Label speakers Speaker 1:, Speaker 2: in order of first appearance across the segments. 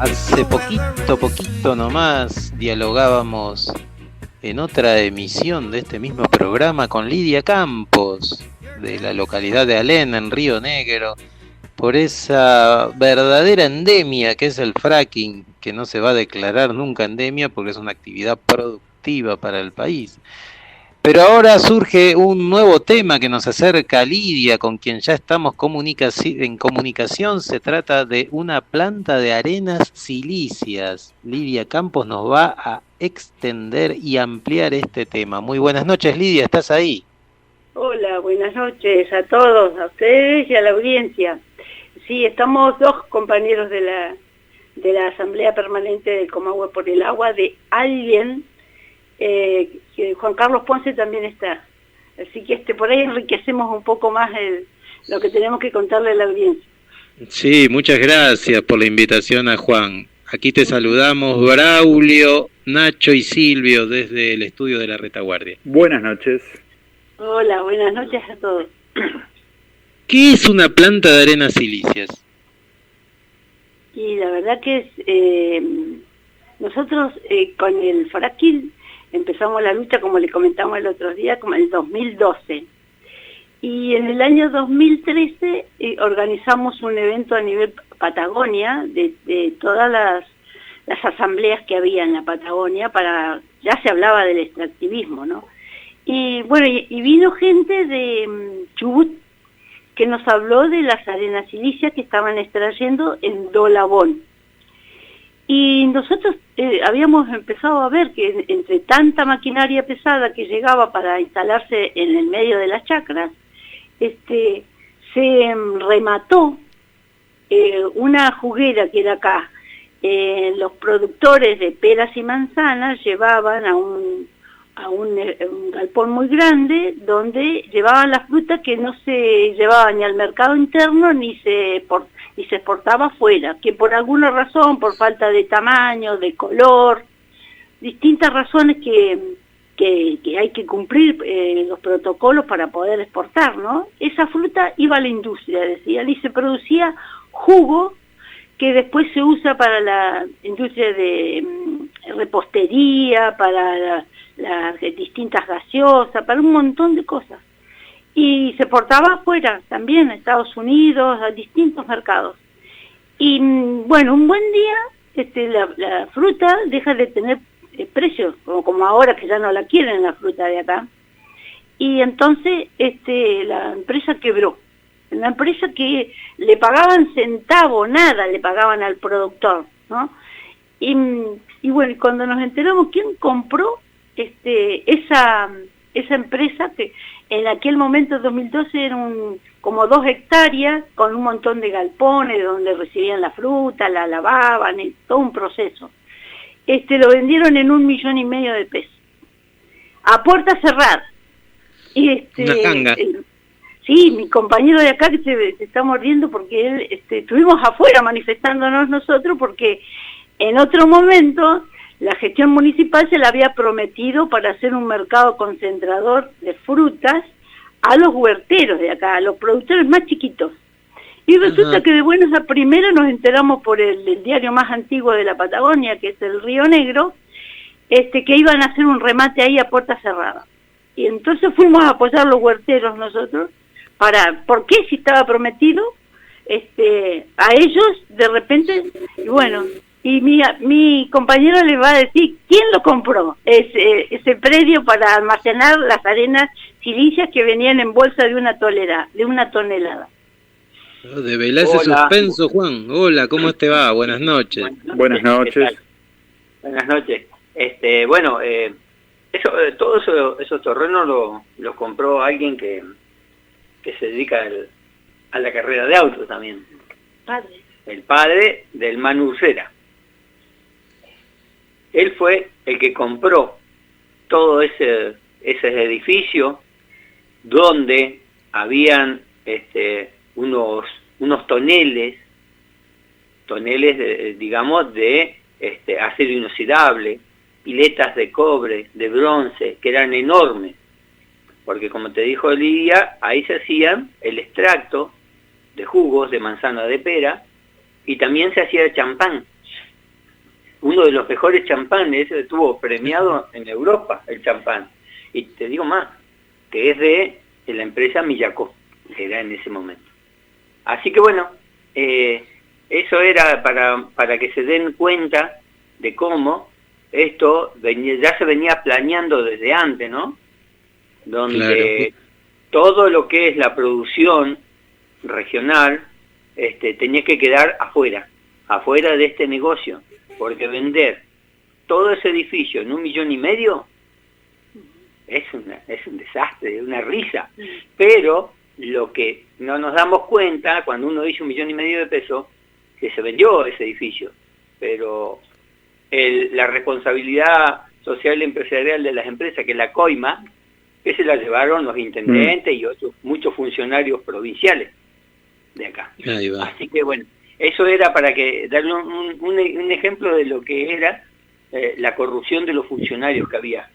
Speaker 1: Hace poquito nomás dialogábamos en otra emisión de este mismo programa con Lidia Campos, de la localidad de Alén, en Río Negro, por esa verdadera endemia que es el fracking, que no se va a declarar nunca endemia porque es una actividad productiva para el país. Pero ahora surge un nuevo tema que nos acerca a Lidia, con quien ya estamos en comunicación. Se trata de una planta de arenas silíceas. Lidia Campos nos va a extender y ampliar este tema. Muy buenas noches, Lidia, ¿estás ahí?
Speaker 2: Hola, buenas noches a todos, a ustedes y a la audiencia. Sí, estamos dos compañeros de la Asamblea Permanente del Comahue por el Agua, de alguien, que Juan Carlos Ponce también está. Así que por ahí enriquecemos un poco más lo que tenemos que contarle a la audiencia.
Speaker 1: Sí, muchas gracias por la invitación a Juan. Aquí te saludamos Braulio, Nacho y Silvio desde el estudio de la Retaguardia.
Speaker 3: Buenas noches.
Speaker 2: Hola, buenas noches a todos.
Speaker 1: ¿Qué es una planta de arenas silíceas?
Speaker 2: Y la verdad que es, nosotros con el fracking empezamos la lucha, como le comentamos el otro día, como en el 2012. Y en el año 2013 organizamos un evento a nivel Patagonia, de todas las asambleas que había en la Patagonia, ya se hablaba del extractivismo, ¿no? Y bueno, y vino gente de Chubut, que nos habló de las arenas silíceas que estaban extrayendo en Dolabón. Y nosotros habíamos empezado a ver que entre tanta maquinaria pesada que llegaba para instalarse en el medio de las chacras, se remató una juguera que era acá. Los productores de peras y manzanas llevaban a un galpón muy grande donde llevaban las frutas que no se llevaban ni al mercado interno ni se exportaba afuera, que por alguna razón, por falta de tamaño, de color, distintas razones que hay que cumplir los protocolos para poder exportar, ¿no? Esa fruta iba a la industria, decían, y se producía jugo que después se usa para la industria de repostería, para las distintas gaseosas, para un montón de cosas. Y se portaba afuera también, a Estados Unidos, a distintos mercados. Y bueno, un buen día la fruta deja de tener precio, como ahora que ya no la quieren la fruta de acá. Y entonces la empresa quebró. Una empresa que le pagaban centavo, nada le pagaban al productor, ¿no? Y bueno, cuando nos enteramos quién compró esa empresa, que en aquel momento, 2012, eran como 2 hectáreas con un montón de galpones donde recibían la fruta, la lavaban, todo un proceso. Lo vendieron en $1,5 millones de pesos, a puerta cerrada. Y
Speaker 1: Una ganga.
Speaker 2: Sí, mi compañero de acá que se está mordiendo porque él, estuvimos afuera manifestándonos nosotros porque en otro momento la gestión municipal se le había prometido para hacer un mercado concentrador de frutas a los huerteros de acá, a los productores más chiquitos. Y resulta que de buenas a primeras nos enteramos por el diario más antiguo de la Patagonia, que es el Río Negro, que iban a hacer un remate ahí a puerta cerrada. Y entonces fuimos a apoyar a los huerteros nosotros, ¿por qué si estaba prometido? A ellos de repente, y bueno, y mi compañero les va a decir quién lo compró, ese predio para almacenar las arenas silíceas que venían en bolsa de una tonelada.
Speaker 1: Develá ese suspenso, Juan. Hola, ¿cómo te va? Buenas noches.
Speaker 3: Buenas noches.
Speaker 4: Buenas noches. Bueno, todos esos terrenos los compró alguien que se dedica a la carrera de autos también.
Speaker 2: Padre.
Speaker 4: El padre del Manu Ursera. Él fue el que compró todo ese edificio donde habían unos toneles digamos de acero inoxidable, piletas de cobre, de bronce, que eran enormes, porque como te dijo Lidia, ahí se hacían el extracto de jugos de manzana de pera y también se hacía champán. uno de los mejores champanes, estuvo premiado en Europa el champán. Y te digo más, que es de la empresa Millacó, que era en ese momento. Así que bueno, eso era para que se den cuenta de cómo esto ya se venía planeando desde antes, ¿no? Donde todo lo que es la producción regional tenía que quedar afuera de este negocio, porque vender todo ese edificio en 1,5 millones es un desastre, es una risa. Pero lo que no nos damos cuenta cuando uno dice 1,5 millones de pesos, que se vendió ese edificio, pero la responsabilidad social y empresarial de las empresas, que es la COIMA, que se la llevaron los intendentes y otros muchos funcionarios provinciales de acá.
Speaker 1: Ahí va.
Speaker 4: Así que bueno, eso era para que darle un ejemplo de lo que era la corrupción de los funcionarios que había.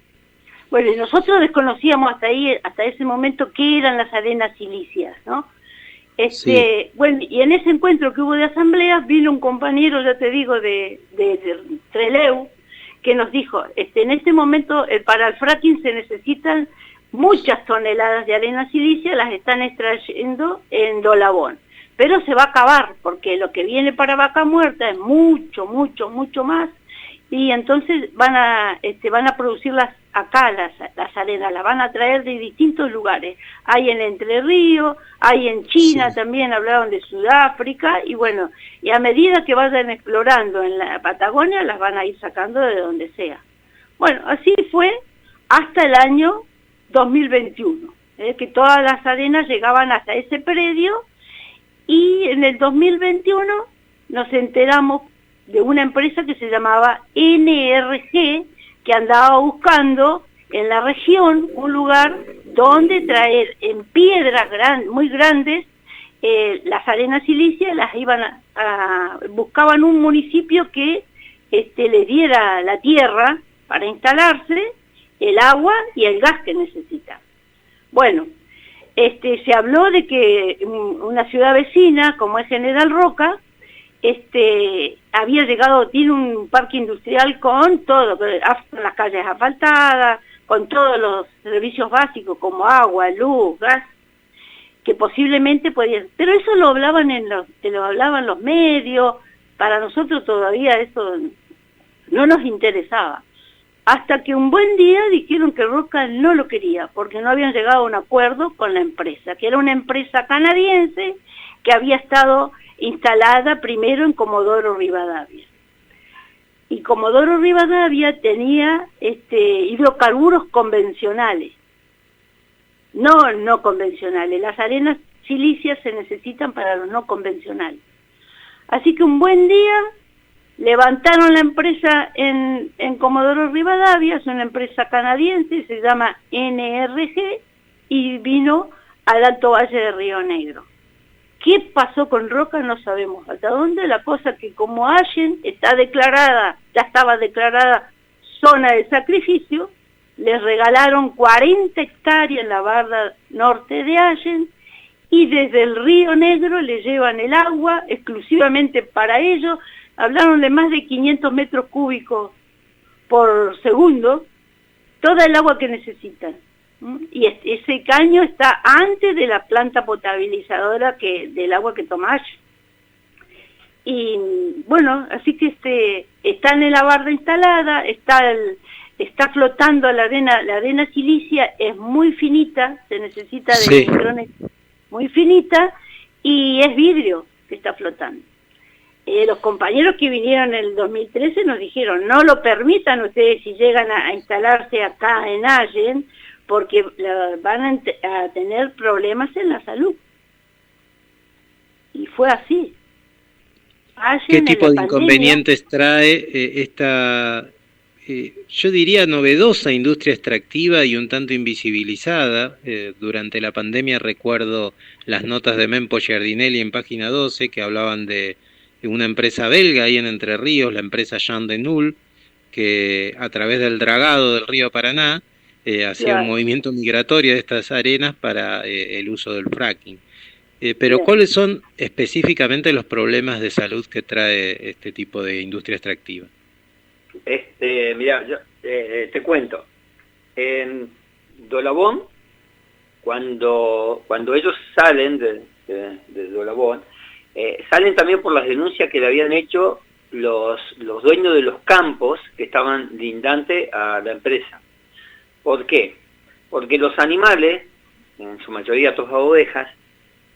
Speaker 2: Bueno, y nosotros desconocíamos hasta ese momento qué eran las arenas silíceas, ¿no?
Speaker 1: Sí.
Speaker 2: Bueno, y en ese encuentro que hubo de asambleas vino un compañero, ya te digo, de Trelew, que nos dijo, en este momento para el fracking se necesitan muchas toneladas de arena silicia, las están extrayendo en Dolabón, pero se va a acabar, porque lo que viene para Vaca Muerta es mucho, mucho, mucho más, y entonces van a producirlas acá, las arenas, las van a traer de distintos lugares. Hay en Entre Ríos, hay en China, también hablaron de Sudáfrica, y bueno, y a medida que vayan explorando en la Patagonia, las van a ir sacando de donde sea. Bueno, así fue hasta el año 2021, que todas las arenas llegaban hasta ese predio, y en el 2021 nos enteramos de una empresa que se llamaba NRG, que andaba buscando en la región un lugar donde traer en piedras muy grandes las arenas silíceas, las iban buscaban un municipio que les diera la tierra para instalarse, el agua y el gas que necesitan. Bueno, se habló de que una ciudad vecina, como es General Roca, había llegado, tiene un parque industrial con todo, con las calles asfaltadas, con todos los servicios básicos como agua, luz, gas, que posiblemente podían, pero eso lo hablaban lo hablaban los medios. Para nosotros todavía eso no nos interesaba, hasta que un buen día dijeron que Roca no lo quería, porque no habían llegado a un acuerdo con la empresa, que era una empresa canadiense que había estado instalada primero en Comodoro Rivadavia. Y Comodoro Rivadavia tenía hidrocarburos convencionales, no convencionales. Las arenas silíceas se necesitan para los no convencionales. Así que un buen día levantaron la empresa en Comodoro Rivadavia, es una empresa canadiense, se llama NRG, y vino al Alto Valle de Río Negro. ¿Qué pasó con Roca? No sabemos hasta dónde. La cosa que como Allen ya estaba declarada zona de sacrificio, les regalaron 40 hectáreas en la barda norte de Allen, y desde el Río Negro le llevan el agua exclusivamente para ellos. Hablaron de más de 500 metros cúbicos por segundo, toda el agua que necesitan. Y ese caño está antes de la planta potabilizadora del agua que toma Allen. Y bueno, así que están en la barda instalada, está flotando la arena silicia, es muy finita, se necesita de micrones muy finita, y es vidrio que está flotando. Los compañeros que vinieron en el 2013 nos dijeron, no lo permitan ustedes si llegan a instalarse acá en Allen, porque van a tener problemas en la salud. Y fue así.
Speaker 1: ¿Qué tipo de inconvenientes trae esta, yo diría, novedosa industria extractiva y un tanto invisibilizada? Durante la pandemia recuerdo las notas de Mempo Giardinelli en página 12 que hablaban de una empresa belga ahí en Entre Ríos, la empresa Jean de Null, que a través del dragado del río Paraná hacía un movimiento migratorio de estas arenas para el uso del fracking. Pero ¿cuáles son específicamente los problemas de salud que trae este tipo de industria extractiva?
Speaker 4: Mira, yo te cuento. En Dolabón, cuando ellos salen de Dolabón, salen también por las denuncias que le habían hecho los dueños de los campos que estaban lindantes a la empresa. ¿Por qué? Porque los animales, en su mayoría todas ovejas,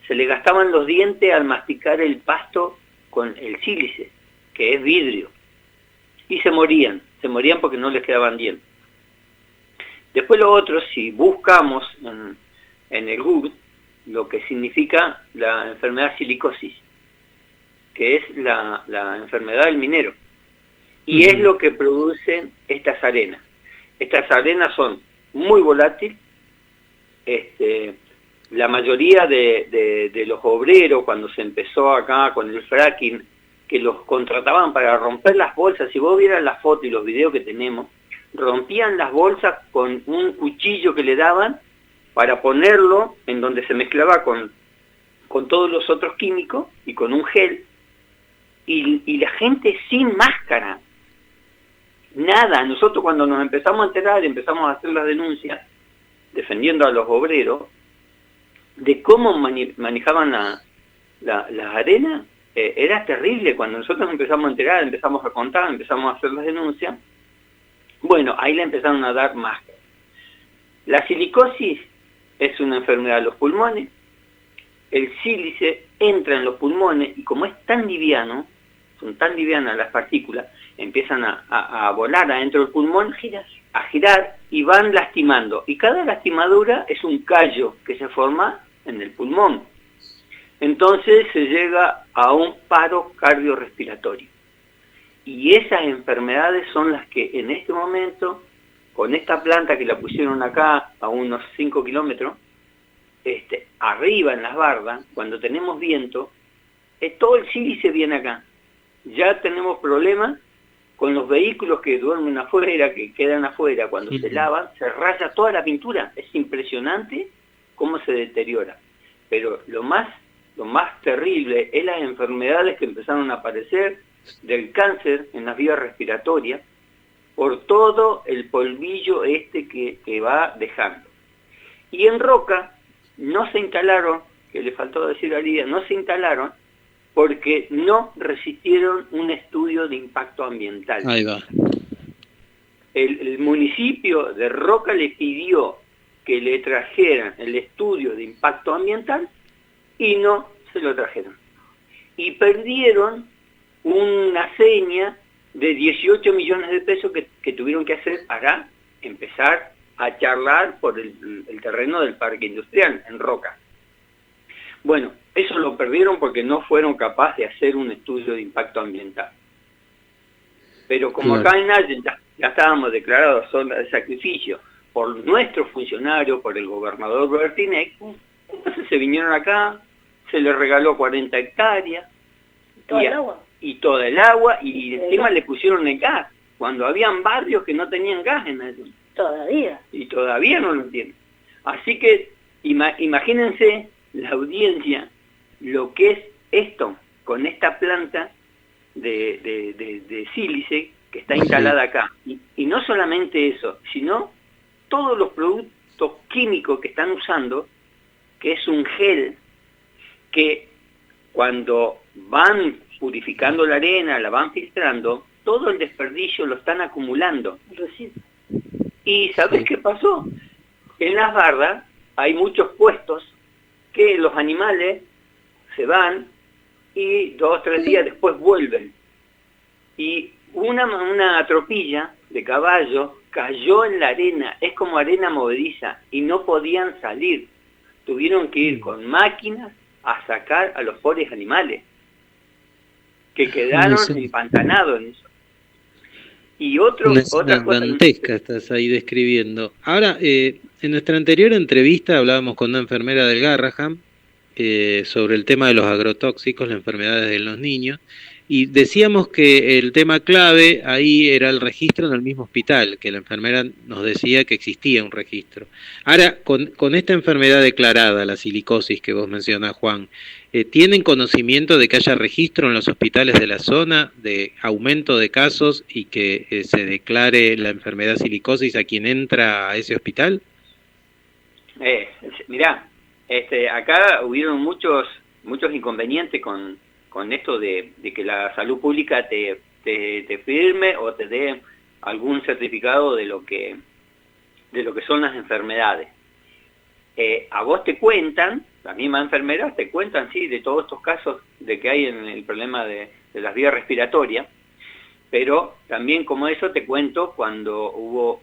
Speaker 4: se les gastaban los dientes al masticar el pasto con el sílice, que es vidrio, y se morían porque no les quedaban dientes. Después lo otro, si buscamos en el Google lo que significa la enfermedad silicosis, que es la enfermedad del minero, y es lo que producen estas arenas. Estas arenas son muy volátiles. La mayoría de los obreros, cuando se empezó acá con el fracking, que los contrataban para romper las bolsas, si vos vieras la foto y los videos que tenemos, rompían las bolsas con un cuchillo que le daban para ponerlo en donde se mezclaba con todos los otros químicos y con un gel, y la gente sin máscara, nada. Nosotros cuando nos empezamos a enterar y empezamos a hacer las denuncias defendiendo a los obreros de cómo manejaban las arenas, era terrible. Cuando nosotros empezamos a enterar, empezamos a contar, empezamos a hacer las denuncias, bueno, ahí le empezaron a dar máscara. La silicosis es una enfermedad de los pulmones. El sílice entra en los pulmones y como es tan liviano, son tan livianas las partículas, empiezan a volar adentro del pulmón, a girar y van lastimando. Y cada lastimadura es un callo que se forma en el pulmón. Entonces se llega a un paro cardiorrespiratorio. Y esas enfermedades son las que en este momento, con esta planta que la pusieron acá a unos 5 kilómetros, arriba en las bardas, cuando tenemos viento, todo el sílice viene acá. Ya tenemos problemas con los vehículos que duermen afuera, que quedan afuera, cuando se lavan, se raya toda la pintura. Es impresionante cómo se deteriora. Pero lo más terrible es las enfermedades que empezaron a aparecer del cáncer en las vías respiratorias por todo el polvillo que va dejando. Y en Roca no se instalaron, que le faltó decir a Lidia, no se instalaron porque no resistieron un estudio de impacto ambiental.
Speaker 1: Ahí va.
Speaker 4: El municipio de Roca le pidió que le trajeran el estudio de impacto ambiental y no se lo trajeron. Y perdieron una seña de 18 millones de pesos que tuvieron que hacer para empezar a charlar por el terreno del parque industrial en Roca. Bueno, eso lo perdieron porque no fueron capaces de hacer un estudio de impacto ambiental. Pero como acá en Allen ya estábamos declarados zona de sacrificio por nuestros funcionarios, por el gobernador Bertinec, entonces se vinieron acá, se les regaló 40 hectáreas, y toda el agua, y encima le pusieron el gas, cuando habían barrios que no tenían gas en Allen.
Speaker 2: Todavía.
Speaker 4: Y todavía no lo tienen. Así que imagínense la audiencia, lo que es esto, con esta planta de sílice que está instalada acá. Y no solamente eso, sino todos los productos químicos que están usando, que es un gel, que cuando van purificando la arena, la van filtrando, todo el desperdicio lo están acumulando. ¿Y sabes qué pasó? En las bardas hay muchos puestos que los animales se van y 2 o 3 días después vuelven. Y una tropilla de caballos cayó en la arena, es como arena movediza, y no podían salir. Tuvieron que ir con máquinas a sacar a los pobres animales, que quedaron empantanados en eso. Y otra cosa
Speaker 1: dantesca estás ahí describiendo. Ahora, en nuestra anterior entrevista hablábamos con una enfermera del Garrahan sobre el tema de los agrotóxicos, las enfermedades de los niños, y decíamos que el tema clave ahí era el registro en el mismo hospital, que la enfermera nos decía que existía un registro. Ahora, con esta enfermedad declarada, la silicosis que vos mencionás, Juan, ¿tienen conocimiento de que haya registro en los hospitales de la zona de aumento de casos y que se declare la enfermedad silicosis a quien entra a ese hospital?
Speaker 4: Mirá, acá hubieron muchos inconvenientes con esto de que la salud pública te firme o te dé algún certificado de lo que son las enfermedades. A vos te cuentan, las mismas enfermeras te cuentan, sí, de todos estos casos de que hay en el problema de las vías respiratorias, pero también como eso te cuento cuando hubo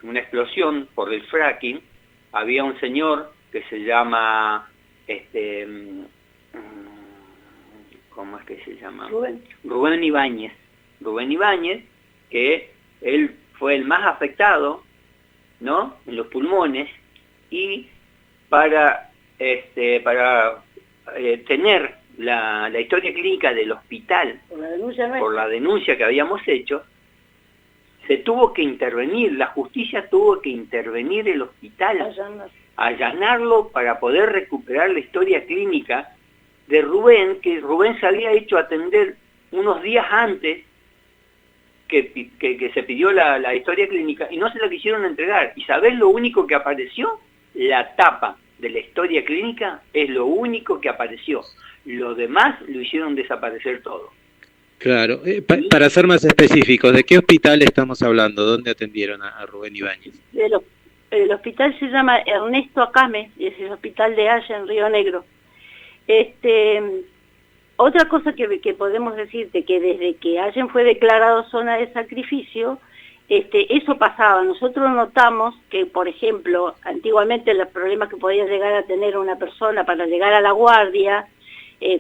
Speaker 4: una explosión por el fracking, había un señor que se llama, ¿cómo es que se llama? Rubén Ibáñez, que él fue el más afectado, ¿no?, en los pulmones, y para tener la historia clínica del hospital, por la denuncia que habíamos hecho, se tuvo que intervenir, la justicia tuvo que intervenir el hospital, allanarlo para poder recuperar la historia clínica de Rubén, que Rubén se había hecho atender unos días antes que se pidió la historia clínica y no se la quisieron entregar. ¿Y sabés lo único que apareció? La tapa de la historia clínica es lo único que apareció. Lo demás lo hicieron desaparecer todo.
Speaker 1: Claro. Para ser más específicos, ¿de qué hospital estamos hablando? ¿Dónde atendieron a Rubén Ibáñez?
Speaker 2: El hospital se llama Ernesto Acame, es el hospital de Haya en Río Negro. Otra cosa que podemos decirte, que desde que Allen fue declarado zona de sacrificio, eso pasaba. Nosotros notamos que, por ejemplo, antiguamente los problemas que podía llegar a tener una persona para llegar a la guardia,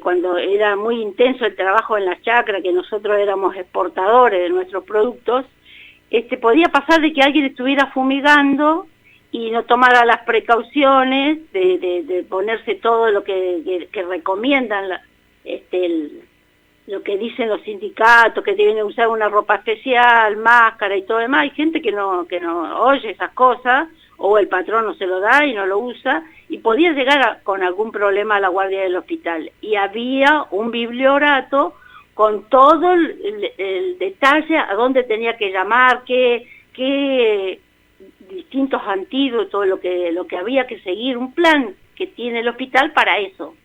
Speaker 2: cuando era muy intenso el trabajo en la chacra, que nosotros éramos exportadores de nuestros productos, podía pasar de que alguien estuviera fumigando y no tomara las precauciones de ponerse todo lo que recomiendan, lo que dicen los sindicatos, que deben usar una ropa especial, máscara y todo demás. Hay gente que no oye esas cosas, o el patrón no se lo da y no lo usa, y podía llegar con algún problema a la guardia del hospital. Y había un bibliorato con todo el detalle a dónde tenía que llamar, qué distintos antídotos, lo que había que seguir, un plan que tiene el hospital para eso.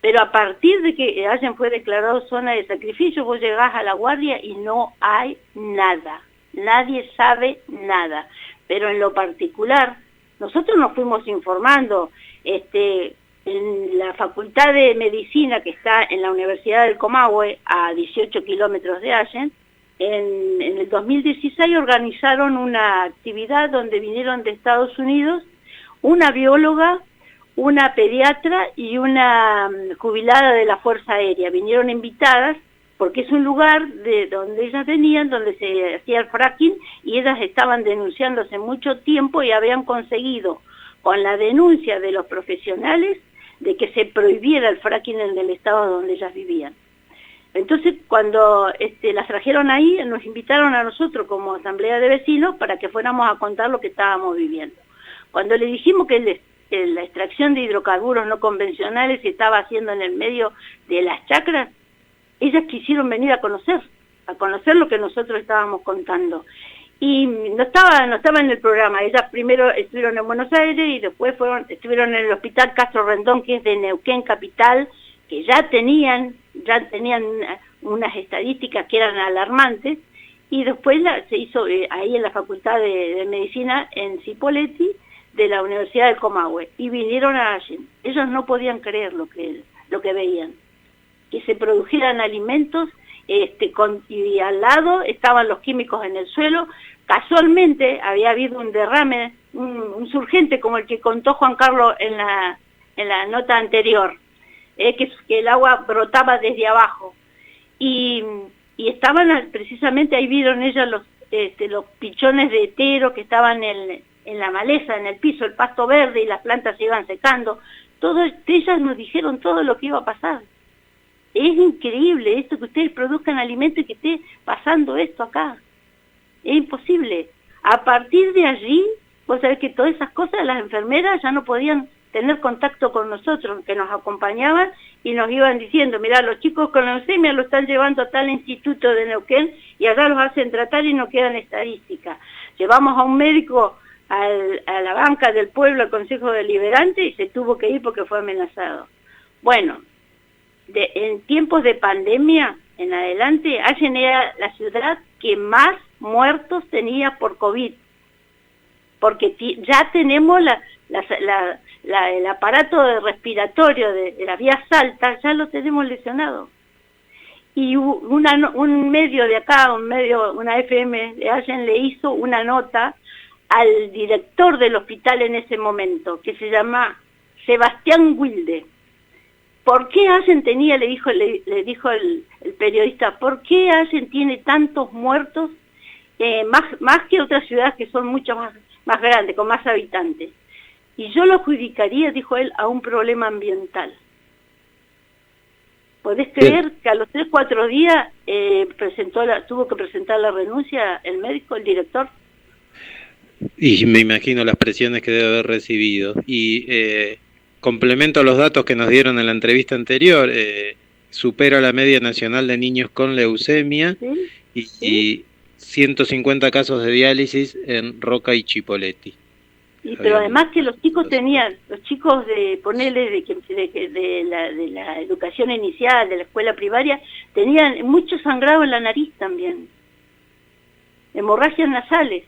Speaker 2: Pero a partir de que Allen fue declarado zona de sacrificio, vos llegás a la guardia y no hay nada. Nadie sabe nada. Pero en lo particular, nosotros nos fuimos informando, en la Facultad de Medicina que está en la Universidad del Comahue, a 18 kilómetros de Allen, en el 2016 organizaron una actividad donde vinieron de Estados Unidos una bióloga, una pediatra y una jubilada de la Fuerza Aérea. Vinieron invitadas porque es un lugar de donde ellas venían, donde se hacía el fracking, y ellas estaban denunciando hace mucho tiempo y habían conseguido, con la denuncia de los profesionales, de que se prohibiera el fracking en el estado donde ellas vivían. Entonces, cuando las trajeron ahí, nos invitaron a nosotros como asamblea de vecinos para que fuéramos a contar lo que estábamos viviendo. Cuando le dijimos que la extracción de hidrocarburos no convencionales se estaba haciendo en el medio de las chacras, ellas quisieron venir a conocer lo que nosotros estábamos contando. Y no estaba en el programa. Ellas primero estuvieron en Buenos Aires y después estuvieron en el Hospital Castro Rendón, que es de Neuquén Capital, que ya tenían unas estadísticas que eran alarmantes, y después se hizo ahí en la Facultad de Medicina en Cipolletti de la Universidad del Comahue, y vinieron a Allen. Ellos no podían creer lo que veían, que se produjeran alimentos, y al lado estaban los químicos en el suelo. Casualmente había habido un derrame, un surgente como el que contó Juan Carlos en la nota anterior, que el agua brotaba desde abajo, y estaban precisamente ahí, vieron ellas los pichones de hetero que estaban en la maleza, en el piso, el pasto verde, y las plantas se iban secando. Ellas nos dijeron todo lo que iba a pasar. Es increíble esto, que ustedes produzcan alimentos y que esté pasando esto acá. Es imposible. A partir de allí, vos sabés que todas esas cosas las enfermeras ya no podían tener contacto con nosotros, que nos acompañaban y nos iban diciendo, mirá, los chicos con leucemia lo están llevando a tal instituto de Neuquén y acá los hacen tratar y no quedan estadísticas. Llevamos a un médico a la banca del pueblo, al Consejo Deliberante, y se tuvo que ir porque fue amenazado. Bueno, en tiempos de pandemia en adelante, Allen era la ciudad que más muertos tenía por COVID, porque ya tenemos el aparato respiratorio de las vías altas, ya lo tenemos lesionado. Y un medio de acá, una FM de Allen le hizo una nota al director del hospital en ese momento, que se llama Sebastián Wilde. ¿Por qué Allen tenía, le dijo el periodista, por qué Allen tiene tantos muertos, más que otras ciudades que son mucho más grandes, con más habitantes? Y yo lo adjudicaría, dijo él, a un problema ambiental. ¿Podés creer que a los 3-4 días tuvo que presentar la renuncia el médico, el director?
Speaker 1: Y me imagino las presiones que debe haber recibido. Y complemento los datos que nos dieron en la entrevista anterior, supera la media nacional de niños con leucemia. ¿Sí? Y 150 casos de diálisis en Roca y Chipoleti.
Speaker 2: Pero además que los chicos de ponerle de la educación inicial, de la escuela primaria, tenían mucho sangrado en la nariz también, hemorragias nasales.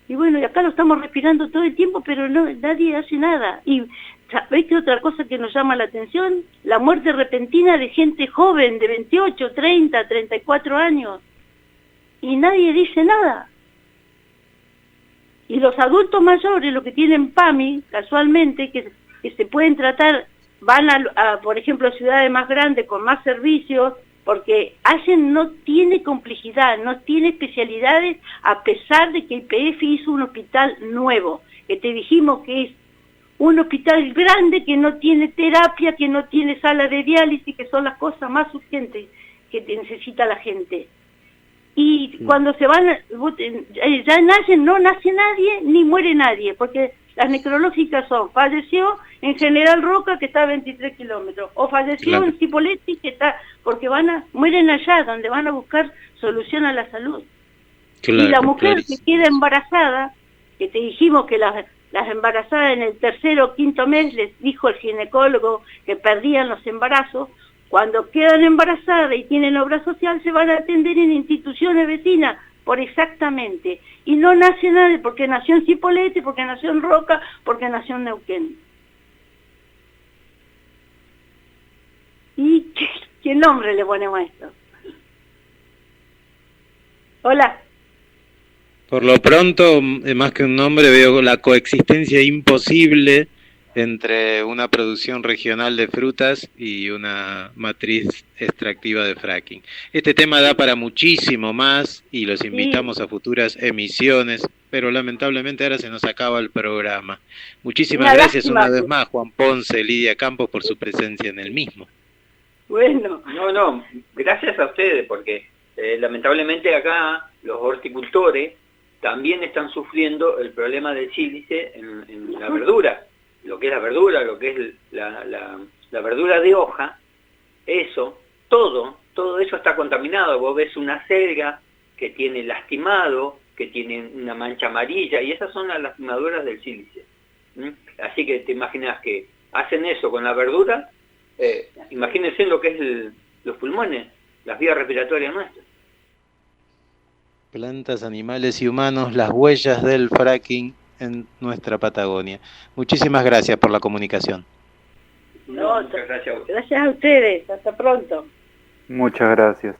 Speaker 2: Y bueno, y acá lo estamos respirando todo el tiempo, pero nadie hace nada. Y ¿sabéis qué otra cosa que nos llama la atención? La muerte repentina de gente joven, de 28, 30, 34 años. Y nadie dice nada. Y los adultos mayores, los que tienen PAMI, casualmente, que se pueden tratar, van por ejemplo, a ciudades más grandes con más servicios, porque Allen no tiene complejidad, no tiene especialidades, a pesar de que IPF hizo un hospital nuevo, que te dijimos que es un hospital grande, que no tiene terapia, que no tiene sala de diálisis, que son las cosas más urgentes que necesita la gente. Y cuando se van, ya en Allen no nace nadie, ni muere nadie, porque las necrológicas son, falleció en General Roca, que está a 23 kilómetros, o falleció en Cipolletti, que está, porque mueren allá, donde van a buscar solución a la salud. Claro, y la mujer que queda embarazada, que te dijimos que las embarazadas en el 3º o 5º mes, les dijo el ginecólogo que perdían los embarazos, cuando quedan embarazadas y tienen obra social, se van a atender en instituciones vecinas, por exactamente. Y no nace nadie, porque nació en Cipolletti, porque nació en Roca, porque nació en Neuquén. ¿Y qué nombre le ponemos a esto? Hola.
Speaker 1: Por lo pronto, más que un nombre, veo la coexistencia imposible entre una producción regional de frutas y una matriz extractiva de fracking. Este tema da para muchísimo más y los invitamos a futuras emisiones, pero lamentablemente ahora se nos acaba el programa. Muchísimas gracias una vez más, Juan Ponce, Lidia Campos, por su presencia en el mismo.
Speaker 4: Bueno. No, gracias a ustedes, porque lamentablemente acá los horticultores también están sufriendo el problema del sílice en la verdura. Lo que es la verdura, lo que es la verdura de hoja, todo eso está contaminado. Vos ves una selga que tiene lastimado, que tiene una mancha amarilla, y esas son las lastimaduras del sílice. Así que te imaginas que hacen eso con la verdura, imagínense lo que es los pulmones, las vías respiratorias nuestras.
Speaker 1: Plantas, animales y humanos, las huellas del fracking en nuestra Patagonia. Muchísimas gracias por la comunicación.
Speaker 2: Muchas gracias a ustedes. Hasta pronto.
Speaker 3: Muchas gracias.